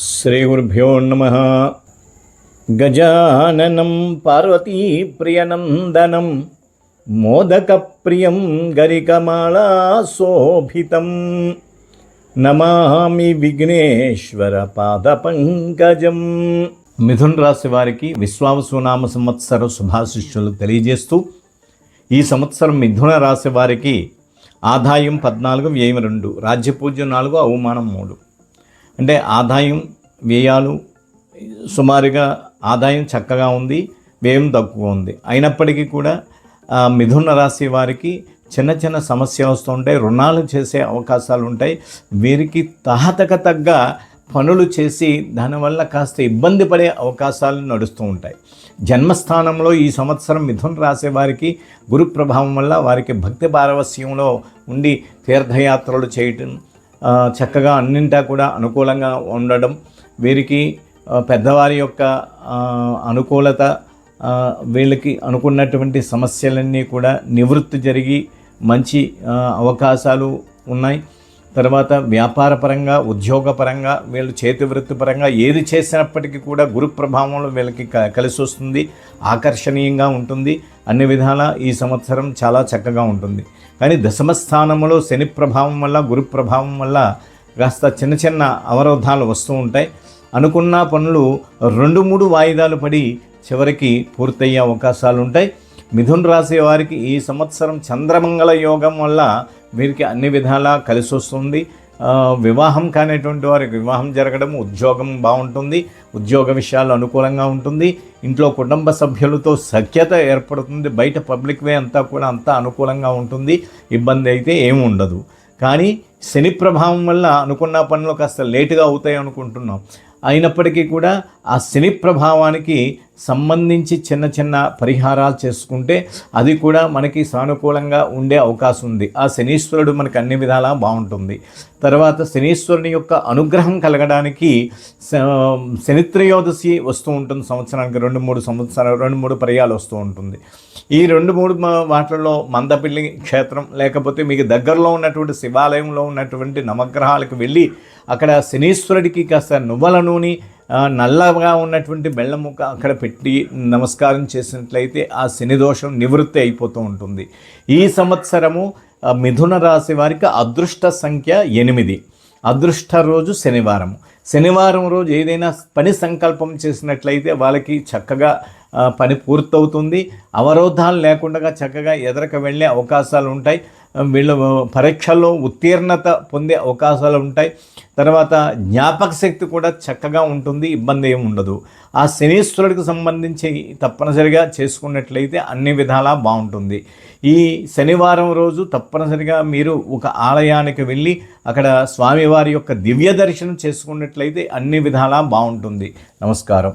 శ్రీగురుభ్యో నమః. గజాననం పార్వతీప్రియనందనం మోదకప్రియం గరికమాళాశోభితం నమామి విఘ్నేశ్వర పాదపంకజం. మిథున రాశి వారికి విశ్వావసునామ సంవత్సర శుభాశిష్యులు తెలియజేస్తూ, ఈ సంవత్సరం మిథున రాశి వారికి ఆదాయం 14, వ్యయం 2, రాజ్యపూజ్యం 4, అవమానం 3. అంటే ఆదాయం వ్యయాలు సుమారుగా ఆదాయం చక్కగా ఉంది, వ్యయం తక్కువ ఉంది. అయినప్పటికీ కూడా మిథున రాశి వారికి చిన్న చిన్న సమస్యలు వస్తూ ఉంటాయి, రుణాలు చేసే అవకాశాలు ఉంటాయి. వీరికి తాహతకు తగ్గ పనులు చేసి దానివల్ల కాస్త ఇబ్బంది పడే అవకాశాలు నడుస్తూ ఉంటాయి. జన్మస్థానంలో ఈ సంవత్సరం మిథున రాశి వారికి గురు ప్రభావం వల్ల వారికి భక్తి పారవస్యంలో ఉండి తీర్థయాత్రలు చేయటం, చక్కగా అన్నింటా కూడా అనుకూలంగా ఉండడం, వీరికి పెద్దవారి యొక్క అనుకూలత, వీళ్ళకి అనుకున్నటువంటి సమస్యలన్నీ కూడా నివృత్తి జరిగి మంచి అవకాశాలు ఉన్నాయి. తర్వాత వ్యాపారపరంగా, ఉద్యోగపరంగా, వీళ్ళు చేతి వృత్తిపరంగా ఏది చేసినప్పటికీ కూడా గురు ప్రభావంలో వీళ్ళకి కలిసి వస్తుంది, ఆకర్షణీయంగా ఉంటుంది. అన్ని విధాలా ఈ సంవత్సరం చాలా చక్కగా ఉంటుంది. కానీ దశమస్థానంలో శని ప్రభావం వల్ల, గురు ప్రభావం వల్ల కాస్త చిన్న చిన్న అవరోధాలు వస్తూ ఉంటాయి. అనుకున్న పనులు 2-3 వాయిదాలు పడి చివరికి పూర్తయ్యే అవకాశాలు ఉంటాయి. మిథున రాశి వారికి ఈ సంవత్సరం చంద్రమంగళ యోగం వల్ల వీరికి అన్ని విధాలా కలిసి వస్తుంది. వివాహం కానిటువంటి వారికి వివాహం జరగడం, ఉద్యోగం బాగుంటుంది, ఉద్యోగ విషయాలు అనుకూలంగా ఉంటుంది. ఇంట్లో కుటుంబ సభ్యులతో సఖ్యత ఏర్పడుతుంది. బయట పబ్లిక్ వే అంతా కూడా అంతా అనుకూలంగా ఉంటుంది, ఇబ్బంది అయితే ఏమి ఉండదు. కానీ శని ప్రభావం వల్ల అనుకున్న పనులు కాస్త లేటుగా అవుతాయి అనుకుంటున్నాం. అయినప్పటికీ కూడా ఆ శని ప్రభావానికి సంబంధించి చిన్న చిన్న పరిహారాలు చేసుకుంటే అది కూడా మనకి సానుకూలంగా ఉండే అవకాశం ఉంది. ఆ శనీశ్వరుడు మనకు అన్ని విధాలా బాగుంటుంది. తర్వాత శనీశ్వరుని యొక్క అనుగ్రహం కలగడానికి శనిత్రయోదశి వస్తూ ఉంటుంది. సంవత్సరానికి 2-3 పర్యాలు వస్తూ ఉంటుంది. ఈ 2-3 వాటిల్లో మందపిల్లి క్షేత్రం, లేకపోతే మీకు దగ్గరలో ఉన్నటువంటి శివాలయంలో ఉన్నటువంటి నవగ్రహాలకు వెళ్ళి అక్కడ శనీశ్వరుడికి కాస్త నువ్వుల నూనె, నల్లగా ఉన్నటువంటి బెల్లం ముక్క అక్కడ పెట్టి నమస్కారం చేసినట్లయితే ఆ శని దోషం నివృత్తి అయిపోతూ ఉంటుంది. ఈ సంవత్సరము మిథున రాశి వారికి అదృష్ట సంఖ్య 8. అదృష్ట రోజు శనివారం. శనివారం రోజు ఏదైనా పని సంకల్పం చేసినట్లయితే వాళ్ళకి చక్కగా పని పూర్తవుతుంది. అవరోధాలు లేకుండా చక్కగా ఎదరకు వెళ్ళే అవకాశాలు ఉంటాయి. వీళ్ళు పరీక్షల్లో ఉత్తీర్ణత పొందే అవకాశాలు ఉంటాయి. తర్వాత జ్ఞాపక శక్తి కూడా చక్కగా ఉంటుంది, ఇబ్బంది ఏమి ఉండదు. ఆ శనీశ్వరుడికి సంబంధించి తప్పనిసరిగా చేసుకున్నట్లయితే అన్ని విధాలా బాగుంటుంది. ఈ శనివారం రోజు తప్పనిసరిగా మీరు ఒక ఆలయానికి వెళ్ళి అక్కడ స్వామివారి యొక్క దివ్య దర్శనం చేసుకున్నట్లయితే అన్ని విధాలా బాగుంటుంది. నమస్కారం.